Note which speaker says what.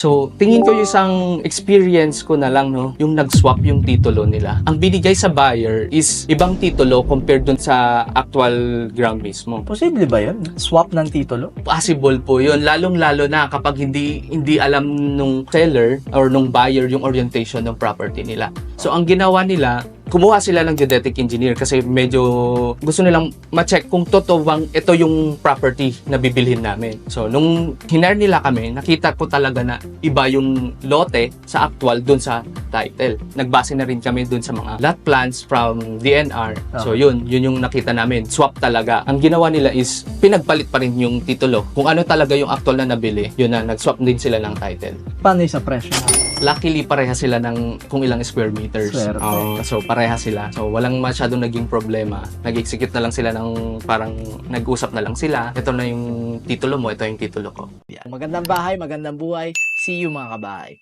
Speaker 1: So, tingin ko yung isang experience ko na lang, no, yung nag-swap yung titulo nila. Ang binigay sa buyer is ibang titulo compared dun sa actual ground mismo.
Speaker 2: Posible ba yun? Swap ng titulo?
Speaker 1: Possible po yun, lalong-lalo na kapag hindi alam nung seller or nung buyer yung orientation ng property nila. So, ang ginawa nila, kumuha sila ng geodetic engineer kasi medyo gusto nilang ma-check kung totoo bang ito yung property na bibilhin namin. So, nung hinire nila kami, nakita ko talaga na iba yung lote sa actual dun sa title. Nagbase na rin kami dun sa mga lot plans from DNR. So, yun yung nakita namin. Swap talaga. Ang ginawa nila is pinagpalit pa rin yung titulo. Kung ano talaga yung actual na nabili, yun na, nag-swap din sila ng title.
Speaker 2: Paano yung sa presyo?
Speaker 1: Luckily, pareha sila ng kung ilang square meters.
Speaker 2: Swerte.
Speaker 1: So, pareha sila. So, walang masyadong naging problema. Nag-execute na lang sila ng parang nag-usap na lang sila. Ito na yung titulo mo, ito yung titulo ko.
Speaker 2: Magandang bahay, magandang buhay. See you mga kabahay.